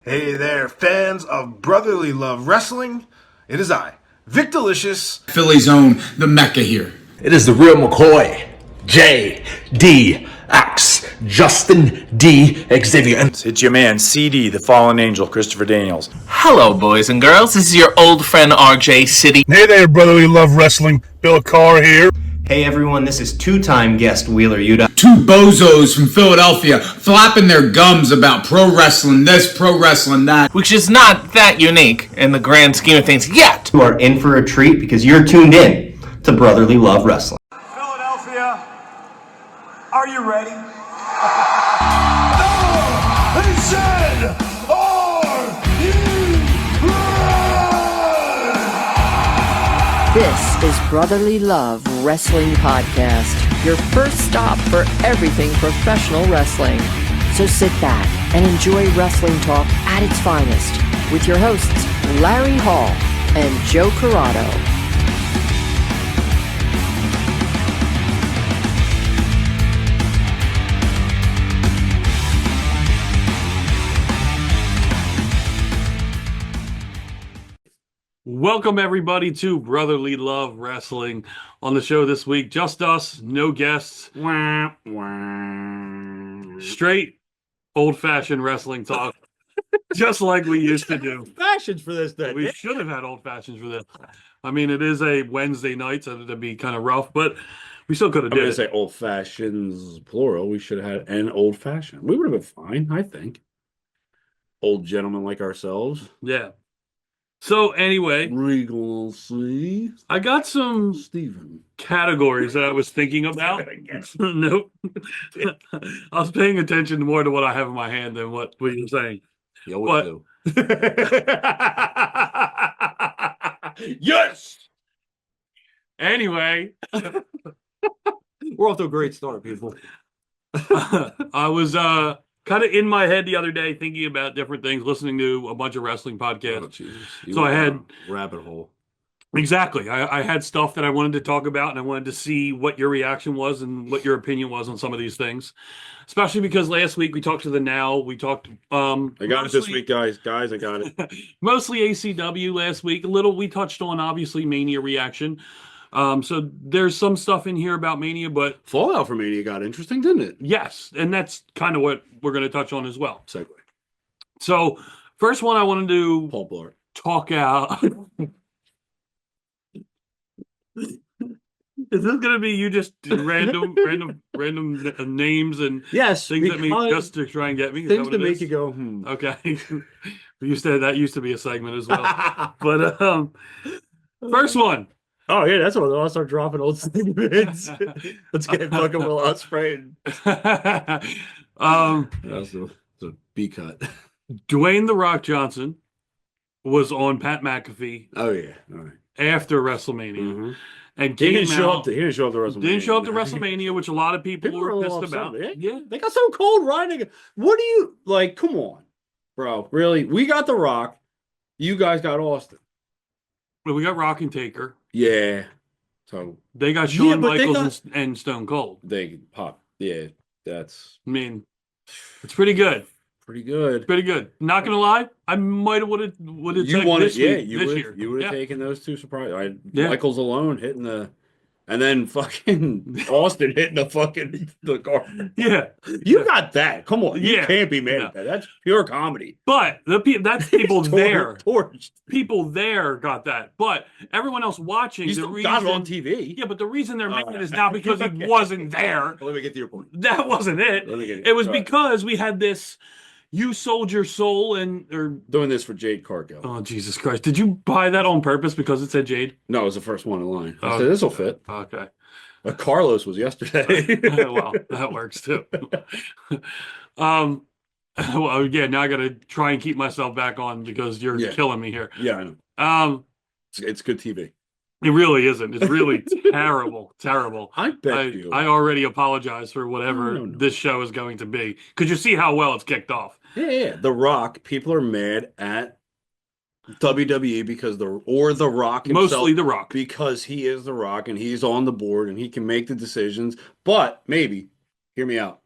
Hey there, fans of brotherly love wrestling. It is I, Vic Delicious. Philly's own, the Mecca here. It is the real McCoy, J.D.X. Justin D. Xavier. And it's your man, CD, the fallen angel, Christopher Daniels. Hello, boys and girls. This is your old friend RJ City. Hey there, brotherly love wrestling. Bill Carr here. Hey everyone, this is two-time guest Wheeler Yuta. Two bozos from Philadelphia flapping their gums about pro wrestling this, pro wrestling that. Which is not that unique in the grand scheme of things yet. You are in for a treat because you're tuned in to Brotherly Love Wrestling. Philadelphia, are you ready? No! They said, are you ready? This is Brotherly Love Wrestling Podcast, your first stop for everything professional wrestling. So sit back and enjoy wrestling talk at its finest with your hosts, Larry Hall and Joe Corrado. Welcome, everybody, to Brotherly Love Wrestling. On the show this week, just us, no guests. Straight, old-fashioned wrestling talk, just like we used to do. Fashions for this day. We should have had old fashions for this. I mean, it is a Wednesday night, so it'd be kind of rough, but we still could have did it. I'm going to say old fashions, plural. We should have had an old fashioned. We would have been fine, I think. Old gentlemen like ourselves. Yeah. So anyway, Regal C. I got some Steven categories that I was thinking about. Nope. I was paying attention more to what I have in my hand than what you're saying. You always do. Yes. Anyway, we're off to a great start, people. I was kind of in my head the other day thinking about different things, listening to a bunch of wrestling podcasts. Oh, so I had rabbit hole. Exactly. I had stuff that I wanted to talk about, and I wanted to see what your reaction was and what your opinion was on some of these things. Especially because last week we talked to the Now. We talked. I got it this week, guys. Guys, I got it. Mostly ACW last week. A little. We touched on obviously Mania reaction. So there's some stuff in here about Mania, but Fallout for Mania got interesting, didn't it? Yes, and that's kind of what we're going to touch on as well. Segue. So first one I want to do. Paul Blart. Talk out. Is this going to be you just random names and yes, things that mean just to try and get me? Things to make you go, Okay. You said that used to be a segment as well. But first one. Oh yeah, that's what I'll start dropping old segments. Let's get fucking Will Ospreay. That's a B cut. Dwayne "The Rock" Johnson was on Pat McAfee. Oh yeah, all right. After WrestleMania. Mm-hmm. And he didn't show up to WrestleMania. Didn't show up to WrestleMania, which a lot of people were pissed about. Yeah, they got so cold riding. What do you like? Come on, bro. Really? We got The Rock. You guys got Austin. Well, we got Rock and Taker. Yeah. So they got Shawn Michaels and Stone Cold. They pop. Yeah, that's. I mean, it's pretty good. Pretty good. Pretty good. Not gonna lie, I might have would have you wanted, this yeah, week, you this would year. You would have taken those two surprise. Yeah. Michaels alone hitting the, and then fucking Austin hitting the car. Yeah, you got that. Come on, you yeah. Can't be mad at that. That's pure comedy. But that's people there. Torched. People there got that, but everyone else watching, you still got it on TV. Yeah, but the reason they're making it is not because he wasn't there. Let me get to your point. That wasn't it. It was because we had this. You sold your soul or doing this for Jade Cargill. Oh, Jesus Christ. Did you buy that on purpose because it said Jade? No, it was the first one in line. I said, this will fit. Okay. Carlos was yesterday. Well, that works too. Well, yeah, now I got to try and keep myself back on because you're killing me here. Yeah, I know. It's good TV. It really isn't. It's really terrible. I bet you. I already apologize for whatever this show is going to be. Because you see how well it's kicked off. Yeah. The Rock, people are mad at WWE because The Rock himself. Mostly The Rock. Because he is The Rock and he's on the board and he can make the decisions. But maybe, hear me out.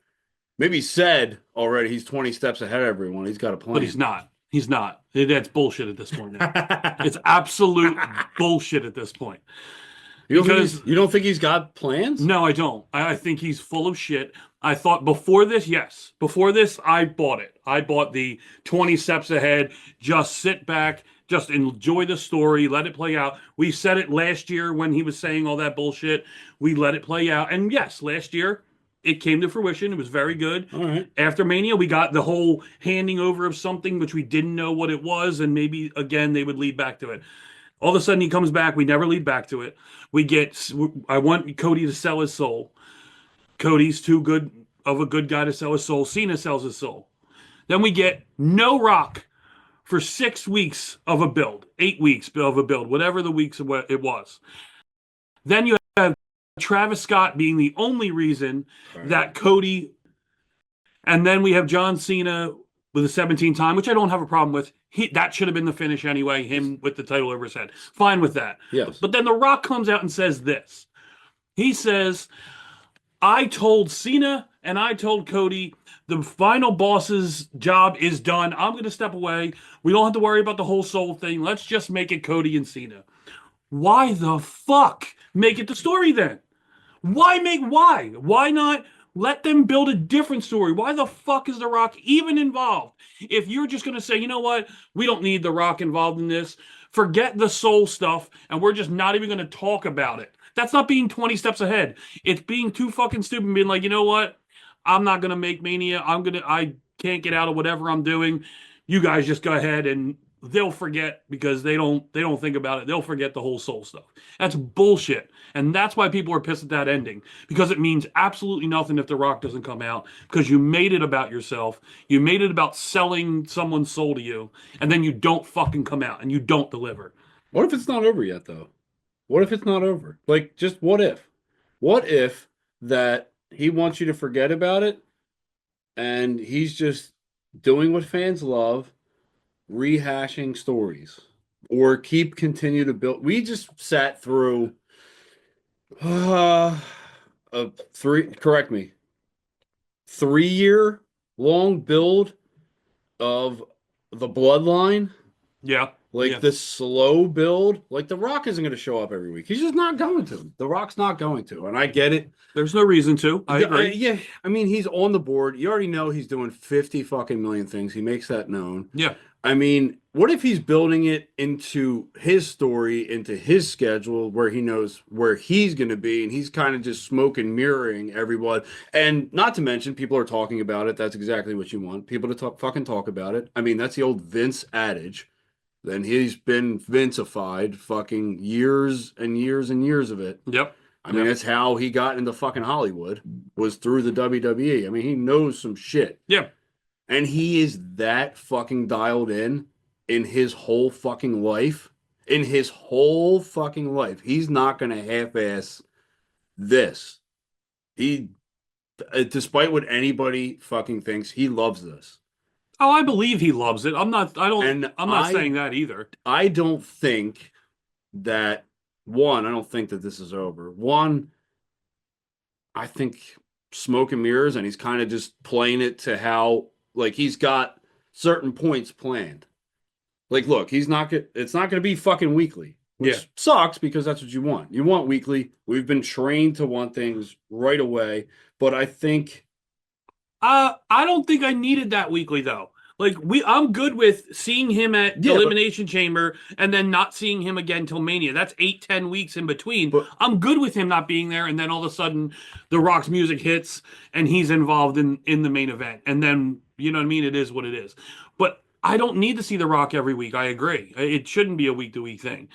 Maybe said already he's 20 steps ahead of everyone. He's got a plan. But he's not. He's not. That's bullshit at this point now. It's absolute bullshit at this point. You don't think he's got plans? No, I don't. I think he's full of shit. I thought before this, yes. Before this, I bought it. I bought the 20 steps ahead. Just sit back. Just enjoy the story. Let it play out. We said it last year when he was saying all that bullshit. We let it play out. And yes, last year, it came to fruition. It was very good. All right. After Mania, we got the whole handing over of something which we didn't know what it was, and maybe again they would lead back to it. All of a sudden he comes back. We never lead back to it. I want Cody to sell his soul. Cody's too good of a good guy to sell his soul. Cena sells his soul. Then we get no Rock for 6 weeks of a build, 8 weeks of a build, whatever the weeks it was. Then you have Travis Scott being the only reason that Cody, and then we have John Cena with a 17 time, which I don't have a problem with. That should have been the finish anyway, him with the title over his head. Fine with that. Yes. But then The Rock comes out and says this. He says, I told Cena and I told Cody the final boss's job is done. I'm going to step away. We don't have to worry about the whole soul thing. Let's just make it Cody and Cena. Why the fuck make it the story then? Why? Why not let them build a different story? Why the fuck is The Rock even involved? If you're just going to say, you know what, we don't need The Rock involved in this, forget the soul stuff, and we're just not even going to talk about it. That's not being 20 steps ahead. It's being too fucking stupid and being like, you know what, I'm not going to make Mania. I can't get out of whatever I'm doing. You guys just go ahead, and they'll forget because they don't think about it. They'll forget the whole soul stuff. That's bullshit. And that's why people are pissed at that ending, because it means absolutely nothing if The Rock doesn't come out, because you made it about yourself. You made it about selling someone's soul to you, and then you don't fucking come out and you don't deliver. What if it's not over yet, though? What if it's not over? Like, just what if? What if that he wants you to forget about it, and he's just doing what fans love, rehashing stories, or continue to build? We just sat through a 3-year long build of the bloodline. Yeah. The slow build. Like, The Rock isn't going to show up every week. He's just not going to. The Rock's not going to. And I get it. There's no reason to. I agree. Yeah. I mean, he's on the board. You already know he's doing 50 fucking million things. He makes that known. Yeah. I mean, what if he's building it into his story, into his schedule, where he knows where he's going to be, and he's kind of just smoke and mirroring everyone. And not to mention, people are talking about it. That's exactly what you want. People to fucking talk about it. I mean, that's the old Vince adage. Then he's been Vinceified fucking years and years and years of it. Yep. I mean, that's how he got into fucking Hollywood, was through the WWE. I mean, he knows some shit. Yeah. And he is that fucking dialed in his whole fucking life. In his whole fucking life. He's not going to half-ass this. He, despite what anybody fucking thinks, he loves this. Oh, I believe he loves it. I'm not saying that either. I don't think that, I don't think that this is over. I think smoke and mirrors, and he's kind of just playing it to how, like, he's got certain points planned. Like, look, it's not going to be fucking weekly, which sucks, because that's what you want. You want weekly. We've been trained to want things right away, but I think I don't think I needed that weekly though. Like, I'm good with seeing him at Elimination Chamber and then not seeing him again till Mania. That's 8-10 weeks in between. But I'm good with him not being there, and then all of a sudden The Rock's music hits and he's involved in the main event. And then, you know what I mean? It is what it is. But I don't need to see The Rock every week. I agree. It shouldn't be a week-to-week thing.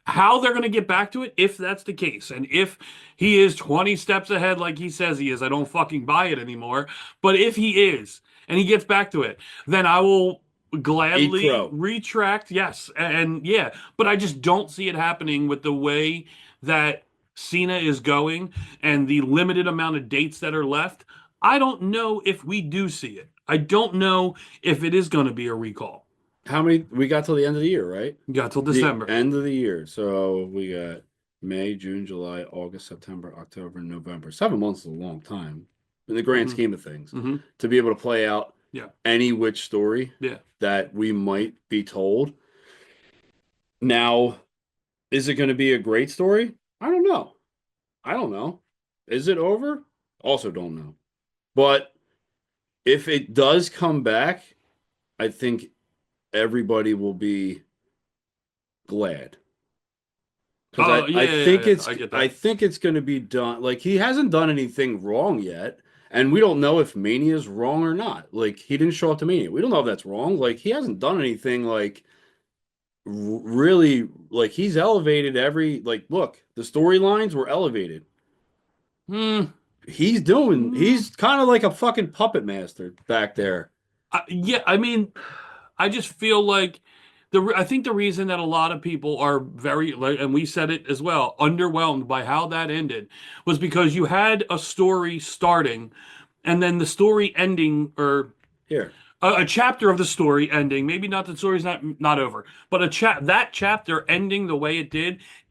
How they're going to get back to it, if that's the case, and if he is 20 steps ahead like he says he is, I don't fucking buy it anymore. But if he is, and he gets back to it, then I will gladly retract. Yes, and yeah, but I just don't see it happening with the way that Cena is going and the limited amount of dates that are left. I don't know if we do see it. I don't know if it is going to be a recall. How many? We got till the end of the year, right? We got till December. The end of the year. So we got May, June, July, August, September, October, November. 7 months is a long time in the grand scheme of things. To be able to play out Yeah. any which story Yeah. that we might be told. Now, is it going to be a great story? I don't know. I don't know. Is it over? Also don't know. But if it does come back, I think everybody will be glad. Because I think it's going to be done. Like, he hasn't done anything wrong yet, and we don't know if Mania is wrong or not. Like, he didn't show up to Mania. We don't know if that's wrong. Like, he hasn't done anything like really, like, he's elevated every, like, look, the storylines were elevated. He's kind of like a fucking puppet master back there. Yeah, I mean, I just feel like I think the reason that a lot of people are very, and we said it as well, underwhelmed by how that ended was because you had a story starting and then the story ending, or a chapter of the story ending. Maybe not, the story's not over, but that chapter ending the way it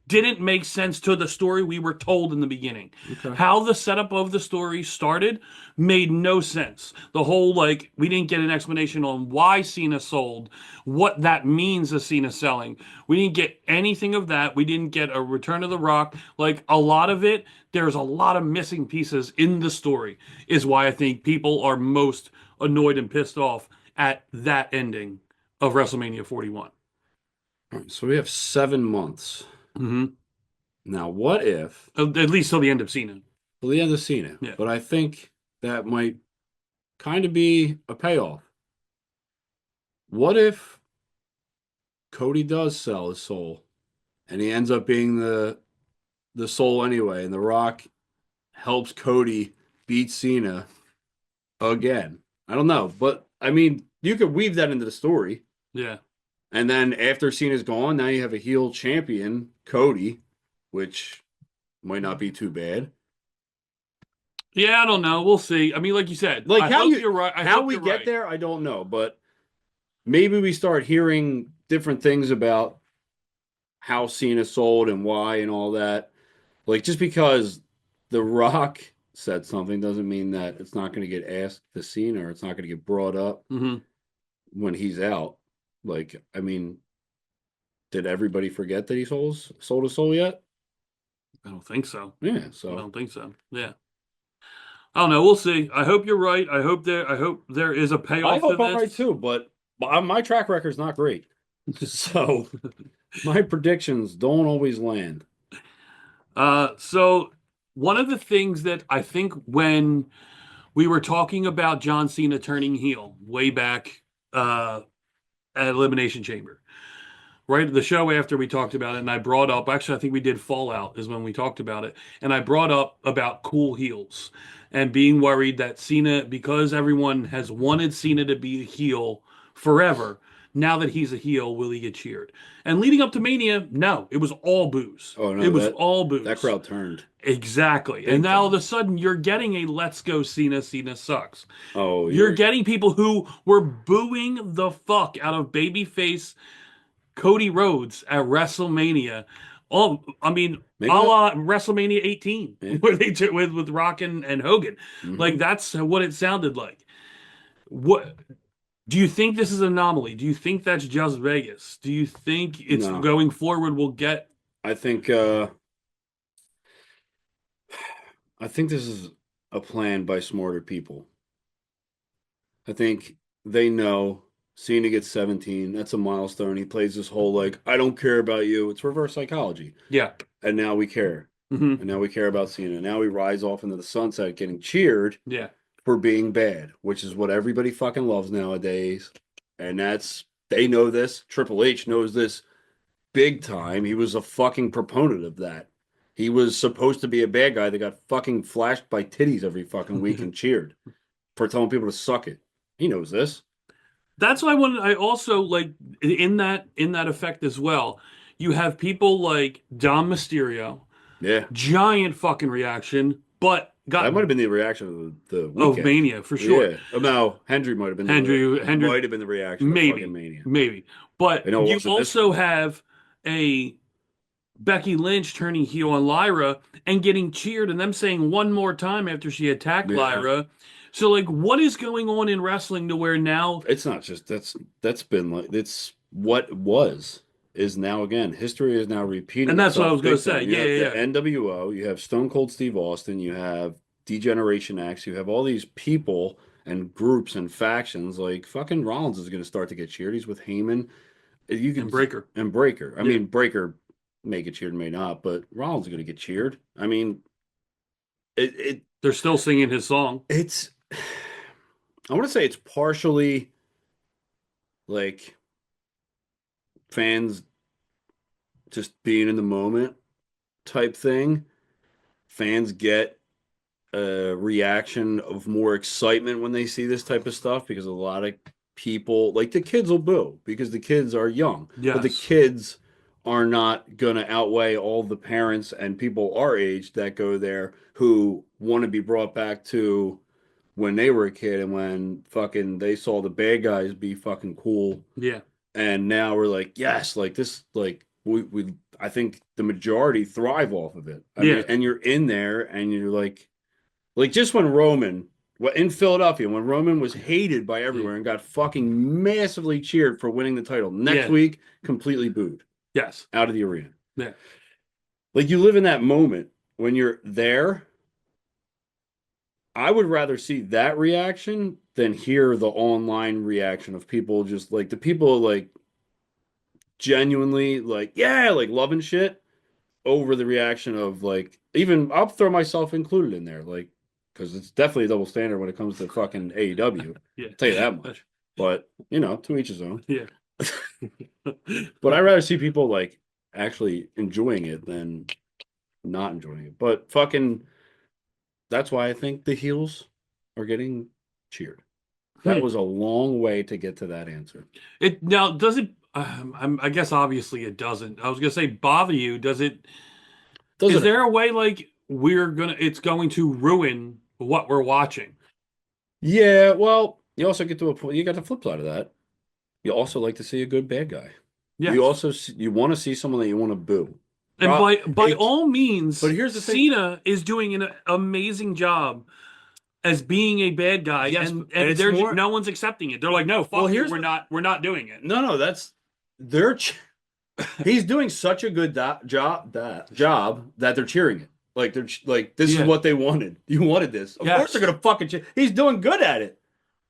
didn't make sense to the story we were told in the beginning. Okay. How the setup of the story started made no sense. The whole, like, we didn't get an explanation on why Cena sold, what that means of Cena selling. We didn't get anything of that. We didn't get a Return of the Rock. Like, a lot of it, there's a lot of missing pieces in the story, is why I think people are most annoyed and pissed off at that ending of WrestleMania 41. All right, so we have 7 months. Mm-hmm. Now, what if... At least till the end of Cena. Till the end of Cena. Yeah. But I think that might kind of be a payoff. What if Cody does sell his soul and he ends up being the soul anyway, and The Rock helps Cody beat Cena again? I don't know, but I mean, you could weave that into the story. Yeah. And then after Cena's gone, now you have a heel champion, Cody, which might not be too bad. Yeah, I don't know. We'll see. I mean, like you said, like you're right. How we get there, I don't know, but maybe we start hearing different things about how Cena sold and why and all that. Like, just because The Rock said something doesn't mean that it's not going to get asked to Cena, or it's not going to get brought up when he's out. Like, I mean, did everybody forget that he sold his soul yet? I don't think so. Yeah, so I don't think so. Yeah. I don't know. We'll see. I hope you're right. I hope there is a payoff. I hope to I'm this. right too, but my track record's not great. So my predictions don't always land. So one of the things that I think when we were talking about John Cena turning heel way back at Elimination Chamber, right? The show after we talked about it, and I brought up, actually, I think we did Fallout is when we talked about it. And I brought up about cool heels and being worried that Cena, because everyone has wanted Cena to be a heel forever, now that he's a heel, will he get cheered? And leading up to Mania, no, it was all boos. Oh, no, it was all boos. That crowd turned. Exactly. And now all of a sudden you're getting a let's go Cena sucks. Oh, you're getting people who were booing the fuck out of babyface Cody Rhodes at WrestleMania. Oh, I mean, a la WrestleMania 18, where they took with Rock and Hogan. Like, that's what it sounded like. What do you think this is an anomaly? Do you think that's just Vegas? Do you think it's going forward? We'll get. I think this is a plan by smarter people. I think they know Cena gets 17. That's a milestone. He plays this whole, like, I don't care about you. It's reverse psychology. Yeah. And now we care. And now we care about Cena. Now we rise off into the sunset getting cheered for being bad, which is what everybody fucking loves nowadays. And they know this. Triple H knows this big time. He was a fucking proponent of that. He was supposed to be a bad guy that got fucking flashed by titties every fucking week and cheered for telling people to suck it. He knows this. That's why I also like in that effect as well. You have people like Dom Mysterio. Yeah. Giant fucking reaction, but that might have been the reaction of the weekend. Of Mania for sure. Yeah. No, Hendry might have been. Hendry might have been the reaction. Maybe of Mania. Maybe, but you also have a Becky Lynch turning heel on Lyra and getting cheered, and them saying one more time after she attacked Lyra. So, like, what is going on in wrestling to where now? It's not just that's been like it's what was is now again. History is now repeating. And that's what I itself was going to big say. time. You Yeah, have yeah, the NWO, you have Stone Cold Steve Austin, you have Degeneration X, you have all these people and groups and factions. Like fucking Rollins is going to start to get cheered. He's with Heyman. You can And Breaker. and Breaker. I Yeah. mean, Breaker may get cheered, may not, but Rollins is going to get cheered. I mean, They're still singing his song. it's. I want to say it's partially like fans just being in the moment type thing. Fans get a reaction of more excitement when they see this type of stuff because a lot of people, like the kids, will boo because the kids are young. But the Yes. kids are not going to outweigh all the parents and people our age that go there who want to be brought back to when they were a kid and when fucking they saw the bad guys be fucking cool. Yeah. And now we're like, yes, like this, like we I think the majority thrive off of it. I Yeah. mean, and you're in there and you're like just when Roman in Philadelphia, when Roman was hated by everywhere and got fucking massively cheered for winning the title. Next week, completely booed. Yes. Out of the arena. Yeah. Like you live in that moment when you're there. I would rather see that reaction than hear the online reaction of people just like the people like genuinely like, yeah, like loving shit over the reaction of like, even I'll throw myself included in there, like, because it's definitely a double standard when it comes to fucking AEW. Yeah. I'll tell you that much. But, you know, to each his own. Yeah. But I'd rather see people like actually enjoying it than not enjoying it. But fucking. That's why I think the heels are getting cheered. That was a long way to get to that answer. It now does it. I guess obviously it doesn't. I was gonna say bother you. Does it? Is there a way like it's going to ruin what we're watching? Yeah. Well, you also get to a point. You got the flip side of that. You also like to see a good bad guy. Yeah. You also you want to see someone that you want to boo. And by all means, but here's the thing. Cena is doing an amazing job as being a bad guy, yes, and they're no one's accepting it. They're like, no, fuck you, we're not doing it. No, he's doing such a good job that they're cheering it. Like they're like this is what they wanted. You wanted this, of course they're gonna fucking cheer. He's doing good at it.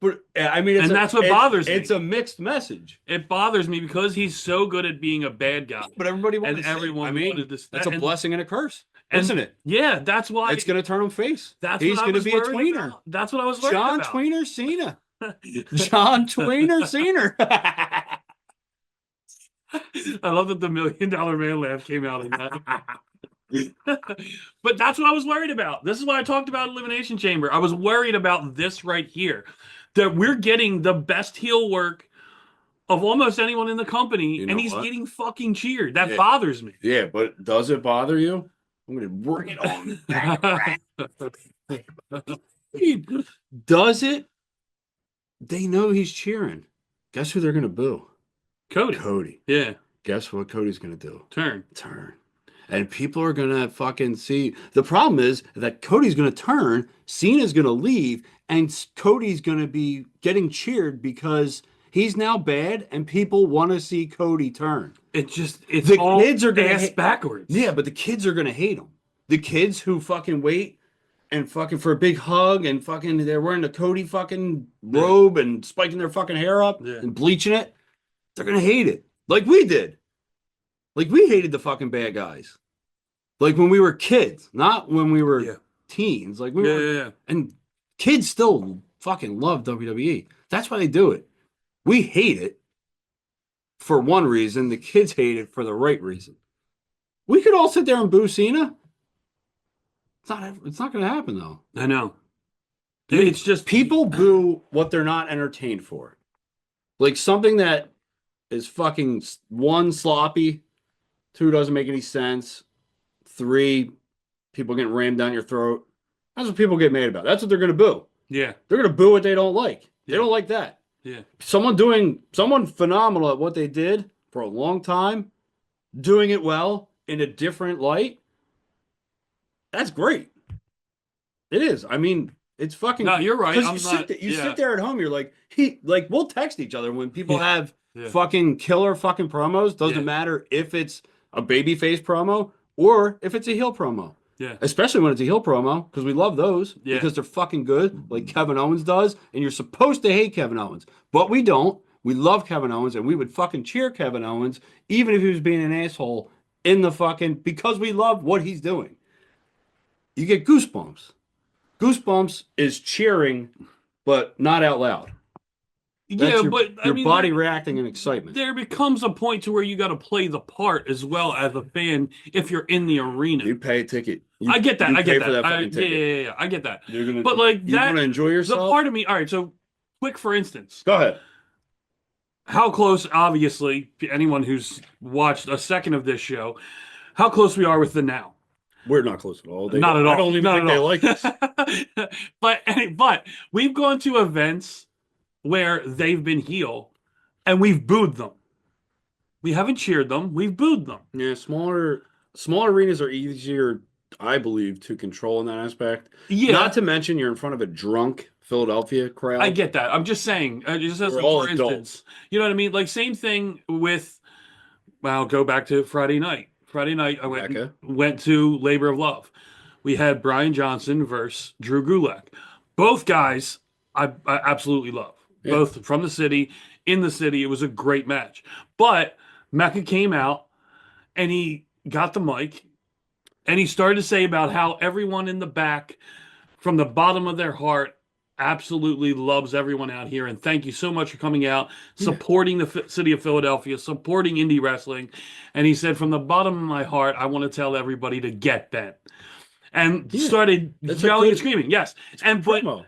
But I mean, that's what bothers me. It's a mixed message. It bothers me because he's so good at being a bad guy. But everybody wanted and everyone wanted this. That's a blessing and a curse, isn't it? Yeah, that's why it's going to turn him face. He's going to be a tweener. About. That's what I was worried John about. Tweener Cena. John Tweener Cena. I love that the $1 Million Man laugh came out in that. But that's what I was worried about. This is what I talked about Elimination Chamber. I was worried about this right here. That we're getting the best heel work of almost anyone in the company, and he's getting fucking cheered. That bothers me. Yeah, but does it bother you? I'm going to bring it on. Does it? They know he's cheering. Guess who they're going to boo? Cody. Yeah. Guess what Cody's going to do? Turn. And people are going to fucking see. The problem is that Cody's going to turn, Cena's going to leave, and Cody's going to be getting cheered because he's now bad and people want to see Cody turn. It's the all kids are going to backwards. Yeah, but the kids are going to hate him. The kids who fucking wait and fucking for a big hug and fucking they're wearing the Cody fucking robe and spiking their fucking hair up and bleaching it. They're going to hate it. Like we did. Like we hated the fucking bad guys. Like when we were kids, not when we were teens. Like we were, and kids still fucking love WWE. That's why they do it. We hate it for one reason. The kids hate it for the right reason. We could all sit there and boo Cena. It's not going to happen though. I know. It's just people boo what they're not entertained for. Like something that is fucking one sloppy, two doesn't make any sense, three people getting rammed down your throat. That's what people get mad about. That's what they're going to boo. Yeah. They're going to boo what they don't like. They don't like that. Yeah. Someone phenomenal at what they did for a long time, doing it well in a different light. That's great. It is. I mean, It's fucking. No, you're right. 'cause I'm you not. sit there at home. You're like, we'll text each other when people have Yeah. fucking killer fucking promos. Doesn't matter if it's a babyface promo or if it's a heel promo. Yeah. Especially when it's a heel promo, because we love those Yeah. because they're fucking good, like Kevin Owens does. And you're supposed to hate Kevin Owens, but we don't. We love Kevin Owens, and we would fucking cheer Kevin Owens, even if he was being an asshole in the fucking, because we love what he's doing. You get goosebumps. Goosebumps is cheering, but not out loud. That's your body reacting in excitement. There becomes a point to where you got to play the part as well as a fan if you're in the arena. You pay a ticket. I get that. I get that. fucking ticket. Yeah. I get that. You're gonna, but like you that, want to enjoy yourself. the part of me. All right. So, quick for instance. Go ahead. How close? Obviously, anyone who's watched a second of this show, how close we are with the now. We're not close at all. Not at all. I don't even think they like us. but we've gone to events where they've been heel, and we've booed them. We haven't cheered them. We've booed them. Yeah, smaller arenas are easier, I believe, to control in that aspect. Yeah. Not to mention you're in front of a drunk Philadelphia crowd. I get that. I'm just saying. Just as We're like, all for instance, adults. you know what I mean? Like same thing with. Well, go back to Friday night. Friday night, I went to Labor of Love. We had Brian Johnson versus Drew Gulak. Both guys I absolutely love. Yeah. Both from the city, in the city. It was a great match. But Mecca came out and he got the mic and he started to say about how everyone in the back, from the bottom of their heart, absolutely loves everyone out here. And thank you so much for coming out, supporting the city of Philadelphia, supporting indie wrestling. And he said, from the bottom of my heart, I want to tell everybody to get bent. And started yelling and screaming. Yes.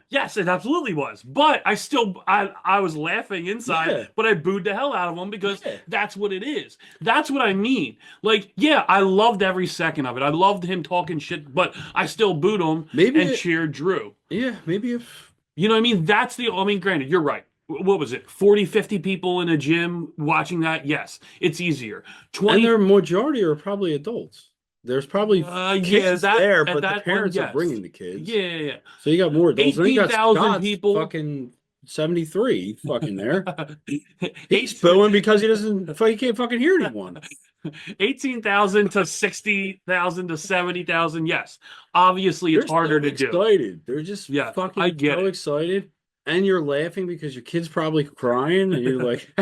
Yes, it absolutely was. But I was laughing inside, but I booed the hell out of him because that's what it is. That's what I mean. Like, I loved every second of it. I loved him talking shit, but I still booed him cheered Drew. Yeah, maybe if... You know what I mean? Granted, you're right. What was it? 40, 50 people in a gym watching that? Yes, it's easier. 20... And their majority are probably adults. There's probably kids there, but the parents are bringing the kids. Yeah. So you got more adults. 18,000 people. Fucking 73 fucking there. He's booing because he can't fucking hear anyone. 18,000 to 60,000 to 70,000. Yes. Obviously, it's harder to do. Excited. They're just fucking so excited. And you're laughing because your kid's probably crying, and you're like,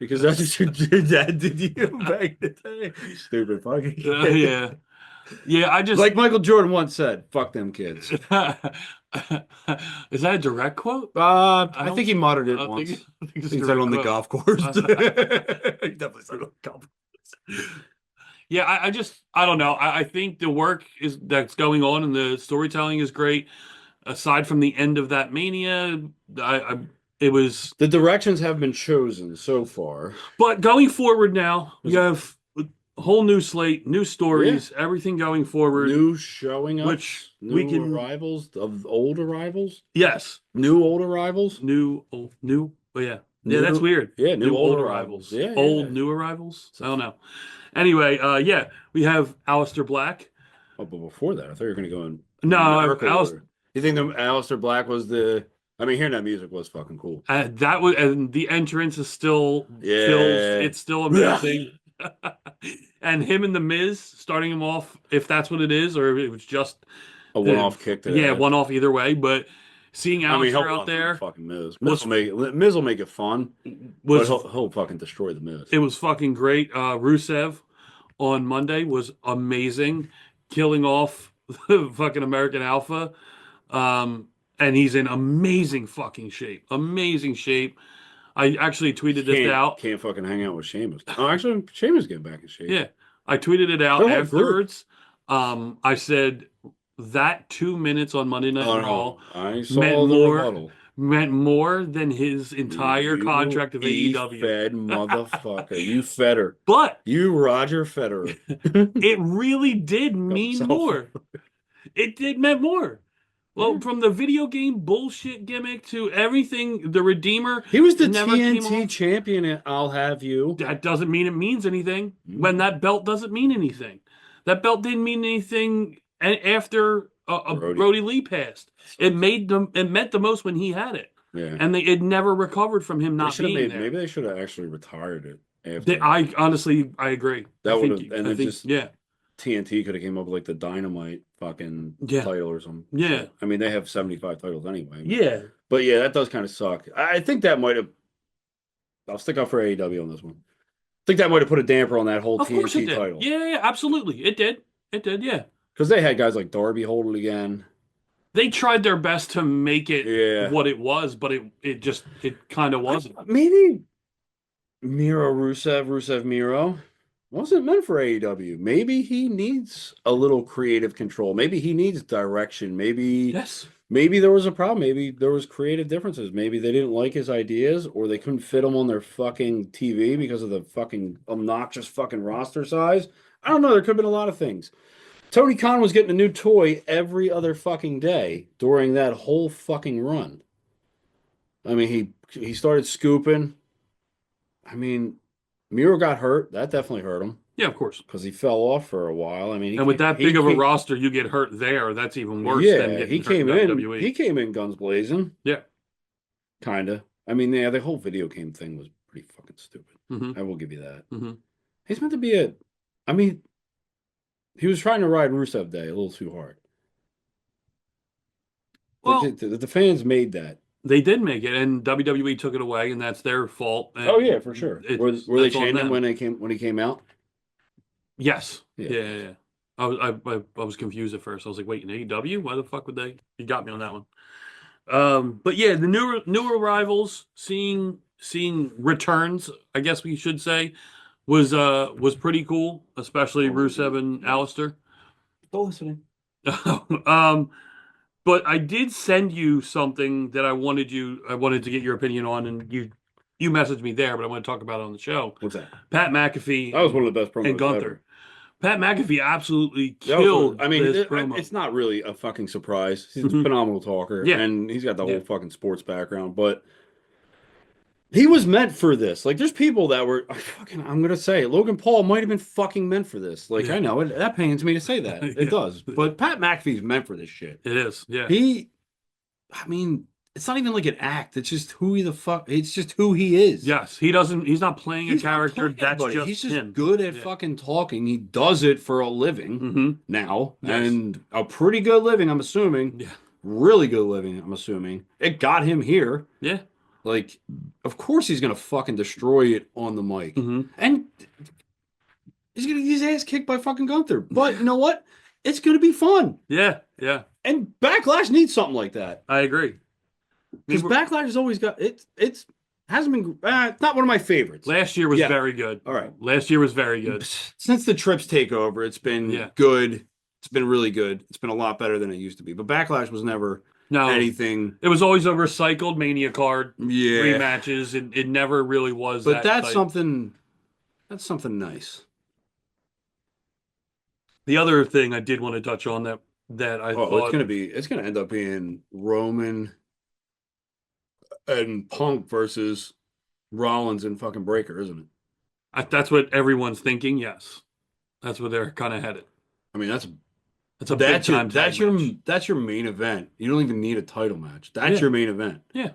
because that's what your dad did to you back in the day. Stupid fucking kid. Yeah, I just... Like Michael Jordan once said, fuck them kids. Is that a direct quote? I think he muttered it once. He said on the golf course. He definitely said on the golf course. Yeah, I don't know. I think the work that's going on and the storytelling is great. Aside from the end of that Mania, it was... The directions have been chosen so far. But going forward now, you have a whole new slate, new stories, everything going forward. New showing up, which arrivals of old arrivals. Yes. New old arrivals. Oh yeah. Yeah, that's weird. Yeah, new old arrivals. Yeah, new arrivals? I don't know. Anyway, we have Aleister Black. Oh, but before that, I thought you were going to go in... No, Aleister... You think the Aleister Black was the... I mean, hearing that music was fucking cool. That was, and the entrance is still... It's still amazing. And him and The Miz, starting him off, if that's what it is, or if it was just... A one-off kick to that. One-off either way, but seeing Aleister out there... Fucking Miz. Miz will make it fun, but he'll fucking destroy The Miz. It was fucking great. Rusev on Monday was amazing, killing off the fucking American Alpha. And he's in amazing fucking shape. Amazing shape. I actually tweeted this out. Can't fucking hang out with Sheamus. Oh, actually, Sheamus getting back in shape. Yeah. I tweeted it out afterwards. I said that 2 minutes on Monday Night Raw meant more than his entire contract of AEW. Fed motherfucker. You fed her. But you Roger Federer. It really did mean more. It meant more. Well, from the video game bullshit gimmick to everything, the Redeemer. He was the TNT champion at I'll Have You. That doesn't mean it means anything. When that belt doesn't mean anything. That belt didn't mean anything after Brody Lee passed. It meant the most when he had it. Yeah. And it never recovered from him not being there. Maybe they should have actually retired it. I honestly agree. That would have, and yeah. TNT could have came up with like the Dynamite fucking title or something. Yeah. I mean, they have 75 titles anyway. Yeah. But yeah, that does kind of suck. I think that might have. I'll stick up for AEW on this one. I think that might have put a damper on that whole TNT title. Yeah, absolutely. It did. Yeah. Because they had guys like Darby hold it again. They tried their best to make it what it was, but it kind of wasn't. Maybe Rusev Miro wasn't meant for AEW. Maybe he needs a little creative control. Maybe he needs direction. Maybe there was a problem. Maybe there was creative differences. Maybe they didn't like his ideas, or they couldn't fit him on their fucking TV because of the fucking obnoxious fucking roster size. I don't know. There could have been a lot of things. Tony Khan was getting a new toy every other fucking day during that whole fucking run. I mean, he started scooping. I mean, Miro got hurt. That definitely hurt him. Yeah, of course. Because he fell off for a while. I mean, and with that big of a roster, you get hurt there. That's even worse than getting hurt in WWE. He came in guns blazing. Yeah. Kind of. I mean, yeah, the whole video game thing was pretty fucking stupid. Mm-hmm. I will give you that. Mm-hmm. He's meant to be he was trying to ride Rusev Day a little too hard. Well, the fans made that. They did make it, and WWE took it away, and that's their fault. Oh yeah, for sure. Were they chanting when he came out? Yes. Yeah. I was confused at first. I was like, wait, in AEW? Why the fuck would they? You got me on that one. But yeah, the newer arrivals, seeing returns, I guess we should say, was pretty cool, especially Rusev and Alistair. Still listening. But I did send you something that I wanted to get your opinion on, and you messaged me there, but I want to talk about it on the show. What's that? Pat McAfee. That was one of the best promos and Gunther. ever. Pat McAfee absolutely killed. It's not really a fucking surprise. He's a phenomenal talker, and he's got the whole fucking sports background, but he was meant for this. Like, there's people that were I'm gonna say Logan Paul might have been fucking meant for this. Like, I know it. That pains me to say that. It does. But Pat McAfee's meant for this shit. It is. Yeah. It's not even like an act. It's just it's just who he is. Yes. He's not playing a character. He's just him. Good at fucking talking. He does it for a living now. Yes. And a pretty good living, I'm assuming. Yeah. Really good living, I'm assuming. It got him here. Yeah. Like, of course he's gonna fucking destroy it on the mic, and he's gonna get his ass kicked by fucking Gunther. But you know what? It's gonna be fun. Yeah. And Backlash needs something like that. I agree. Because Backlash has always got it. It's hasn't been. It's not one of my favorites. Last year was very good. All right. Last year was very good. Since the Trips takeover, it's been good. It's been really good. It's been a lot better than it used to be. But Backlash was never. No, anything. It was always a recycled Mania card. Rematches. It never really was. But that's something. That's something nice. The other thing I did want to touch on that I thought it's gonna end up being Roman and Punk versus Rollins and fucking Breaker, isn't it? That's what everyone's thinking. Yes, that's where they're kind of headed. I mean, that's your main event. You don't even need a title match. That's your main event. Yeah.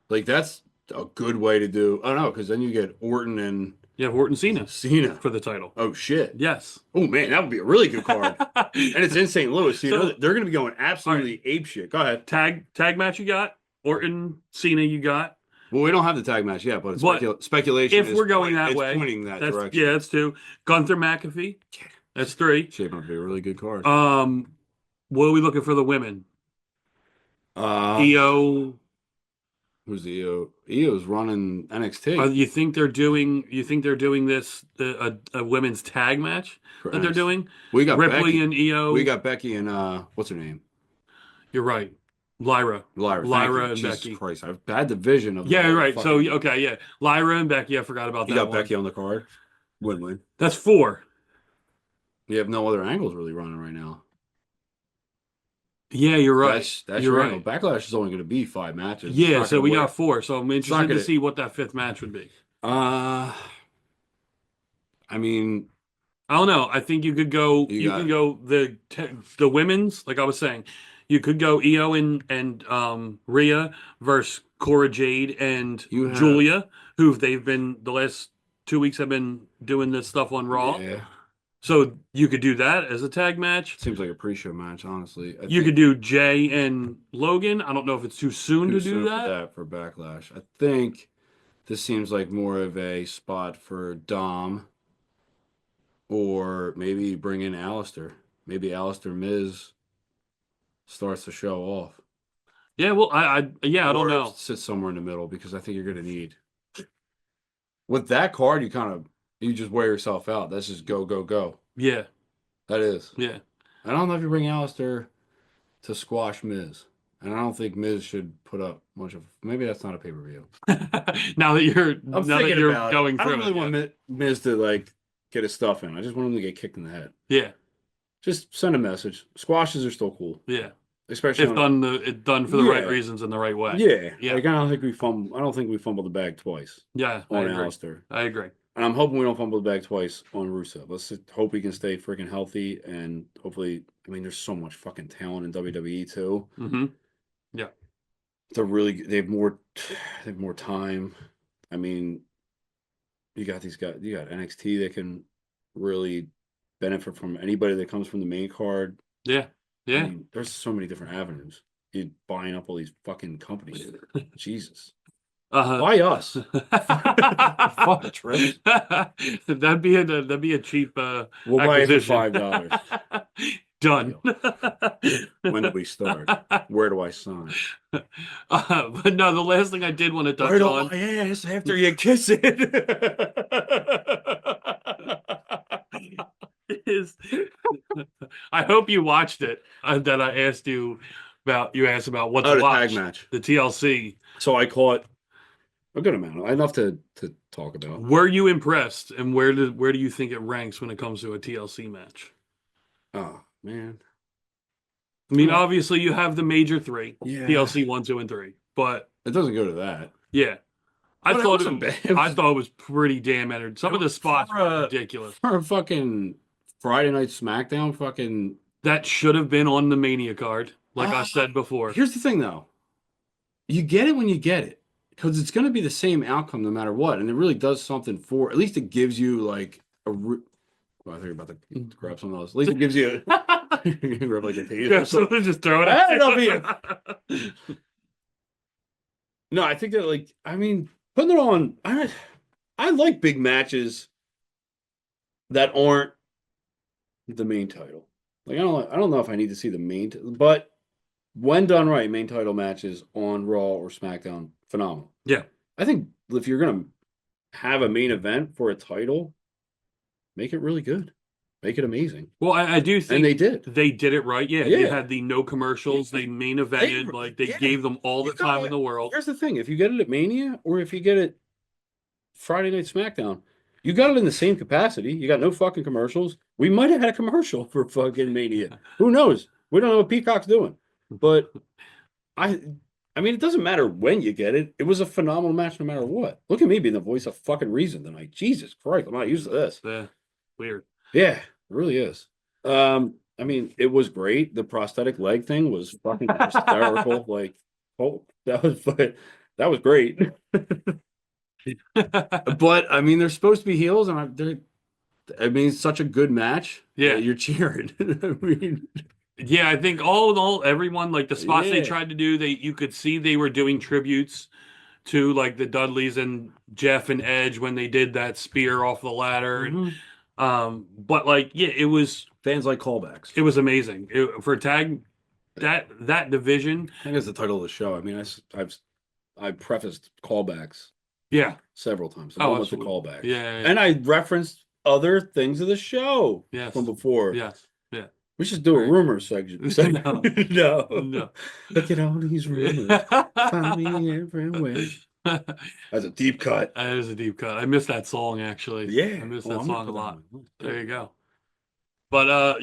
Like, that's a good way to do. I don't know, because then you get Orton and Orton Cena for the title. Oh shit. Yes. Oh man, that would be a really good card. And it's in St. Louis. So they're going to be going absolutely ape shit. Go ahead. Tag match you got. Orton Cena you got. Well, we don't have the tag match yet, but it's speculation. If we're going that way, pointing that direction. Yeah, that's 2. Gunther McAfee. That's 3. Shaping up to be a really good card. What are we looking for the women? EO. Who's the EO? EO's running NXT. You think they're doing this a women's tag match that they're doing? We got Ripley Becky, and EO. We got Becky and what's her name? You're right. Lyra and Jesus Becky. Christ, I've had the vision of. Yeah, right. So Lyra and Becky. I forgot about that. You got Becky on the card. Win-win. That's 4. You have no other angles really running right now. Yeah, you're right. That's your angle. Backlash is only going to be 5 matches. Yeah, so we got 4. So I'm interested to see what that 5th match would be. I mean, I don't know. I think you could go. You can go the women's. Like I was saying, you could go Io and Rhea versus Cora Jade and Julia, who they've been the last 2 weeks have been doing this stuff on Raw. Yeah. So you could do that as a tag match. Seems like a pre-show match, honestly. You could do Jay and Logan. I don't know if it's too soon to do that. For Backlash. I think this seems like more of a spot for Dom, or maybe bring in Alistair. Maybe Alistair Miz starts the show off. Yeah, well, I don't know. Sit somewhere in the middle, because I think you're going to need. With that card, you just wear yourself out. That's just go, go, go. Yeah. That is. Yeah. I don't know if you bring Alistair to squash Miz. And I don't think Miz should put up much of. Maybe that's not a pay-per-view. Now that you're about going it. through I don't really want Miz to get his stuff in. I just want him to get kicked in the head. Yeah. Just send a message. Squashes are still cool. Yeah. Especially if done for the right reasons in the right way. Yeah. Yeah. I don't think we fumbled the bag twice. Yeah. On Alistair. I agree. And I'm hoping we don't fumble the bag twice on Rusev. Let's just hope he can stay freaking healthy, and hopefully, there's so much fucking talent in WWE too. Mm-hmm. Yeah. They have more time. You got these guys. You got NXT that can really benefit from anybody that comes from the main card. Yeah. Yeah. There's so many different avenues. You're buying up all these fucking companies. Jesus. Why us? Fuck trips. That'd be a cheap we'll acquisition. Buy it for $5. Done. When do we start? Where do I sign? But no, the last thing I did want to touch right on. My ass after you kiss it. Is I hope you watched it. That I asked you about. You asked about what to watch. Tag match. The TLC. So I caught a good amount. Enough to talk about. Were you impressed, and where do you think it ranks when it comes to a TLC match? Oh man. Obviously you have the major three. Yeah. TLC 1, 2, and 3. But it doesn't go to that. Yeah. I thought it was pretty damn entertaining. Some of the spots were ridiculous. For a fucking Friday Night SmackDown, that should have been on the Mania card, like I said before. Here's the thing, though. You get it when you get it, because it's going to be the same outcome no matter what, and it really does something for. At least it gives you like a. Well, I think about to grab something else. At least it gives you. Grab like a taser. Yeah, so just throw it out. No, I think that putting it on. I like big matches that aren't the main title. I don't know if I need to see the main, but when done right, main title matches on Raw or SmackDown, phenomenal. Yeah, I think if you're gonna have a main event for a title, make it really good, make it amazing. Well, I do think, and they did it right. Yeah, they had the no commercials. They main evented, they gave them all the time in the world. Here's the thing: if you get it at Mania or if you get it Friday Night SmackDown, you got it in the same capacity. You got no fucking commercials. We might have had a commercial for fucking Mania. Who knows? We don't know what Peacock's doing. But it doesn't matter when you get it. It was a phenomenal match no matter what. Look at me being the voice of fucking reason tonight. Jesus Christ, I'm not used to this. Yeah, weird. Yeah, it really is. It was great. The prosthetic leg thing was fucking hysterical. That was great. But they're supposed to be heels, and it's such a good match. Yeah, you're cheering. Yeah, I think all in all, everyone, the spots they tried to do, you could see they were doing tributes to the Dudleys and Jeff and Edge when they did that spear off the ladder. Mm-hmm. But it was fans like callbacks. It was amazing for tag that division. I think that's the title of the show. I prefaced callbacks. Yeah, several times. With the callbacks. Yeah, and I referenced other things of the show. Yes. From before. Yes. Yeah. We should do a rumor section. No. Look at all these rumors. Find me everywhere. That's a deep cut. That is a deep cut. I miss that song, actually. Yeah. I miss that song a lot. There you go. But,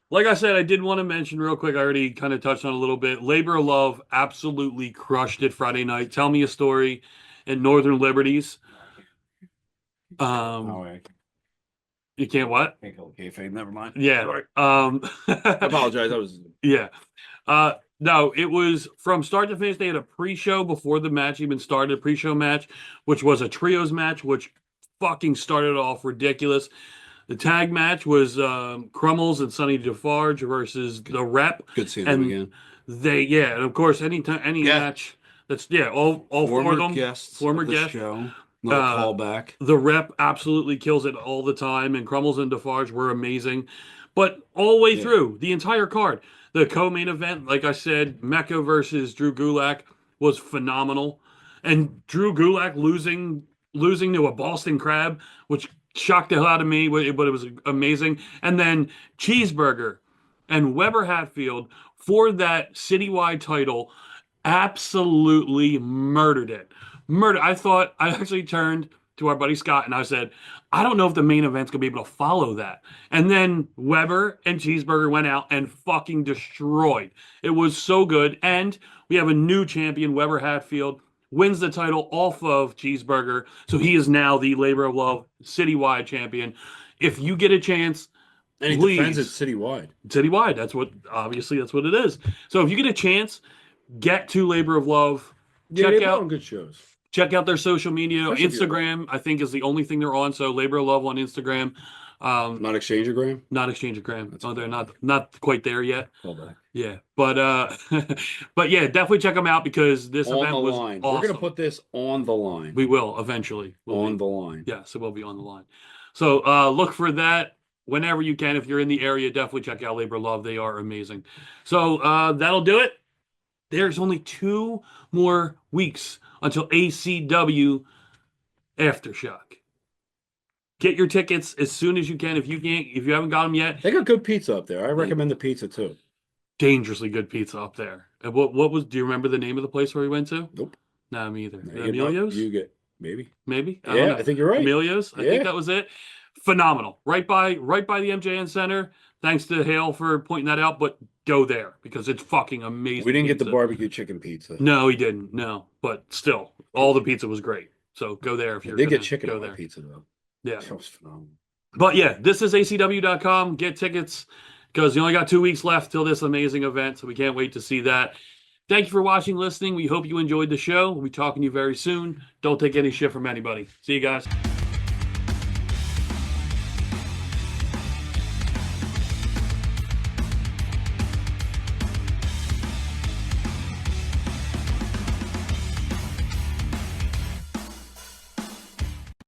like I said, I did want to mention real quick, I already kind of touched on a little bit. Labor of Love absolutely crushed it Friday night. Tell Me a Story in Northern Liberties. You can't what? Can't call it kayfabe. Never mind. Yeah. Sorry. I I apologize. I was. Yeah. No, it was from start to finish. They had a pre-show before the match even started, a pre-show match, which was a trios match, which fucking started off ridiculous. The tag match was Crummels and Sonny Defarge versus the Rep. Good seeing them again. And of course, any match that's all four of them, guests, former of the guests. show. Another callback. The Rep absolutely kills it all the time, and Crummels and Defarge were amazing. But all the way through the entire card, the co-main event, like I said, Mecca versus Drew Gulak was phenomenal, and Drew Gulak losing to a Boston Crab, which shocked the hell out of me, but it was amazing. And then Cheeseburger and Weber Hatfield for that citywide title absolutely murdered it. I actually turned to our buddy Scott and I said, I don't know if the main event's gonna be able to follow that. And then Weber and Cheeseburger went out and fucking destroyed. It was so good. And we have a new champion, Weber Hatfield, wins the title off of Cheeseburger. So he is now the Labor of Love citywide champion. If you get a chance, and he please, defends it citywide. Citywide. That's what it is. So if you get a chance, get to Labor of Love. Check out good shows. Check out their social media. Instagram, I think, is the only thing they're on. So Labor of Love on Instagram. Not Exchangeogram? Not Exchangeogram. Oh, they're not quite there yet. Callback. Yeah. But but yeah, definitely check them out because this event was line. awesome. We're gonna put this on the line. We will eventually. On the line. Yes, it will be on the line. So look for that whenever you can. If you're in the area, definitely check out Labor of Love. They are amazing. So that'll do it. There's only 2 more weeks until ACW Aftershock. Get your tickets as soon as you can. If you haven't got them yet, they got good pizza up there. I recommend the pizza too. Dangerously good pizza up there. And what was? Do you remember the name of the place where we went to? Nope. No, me either. No, Emilio's. You get maybe. I think you're right. Emilio's. I think that was it. Phenomenal. Right by the MJN Center. Thanks to Hale for pointing that out. But go there because it's fucking amazing. We didn't get the barbecue chicken pizza. No, he didn't. No, but still, all the pizza was great. So go there if you're. They get chicken go on there. pizza though. Yeah, that was phenomenal. But yeah, this is acw.com. Get tickets because you only got 2 weeks left till this amazing event. So we can't wait to see that. Thank you for watching, listening. We hope you enjoyed the show. We'll be talking to you very soon. Don't take any shit from anybody. See you guys.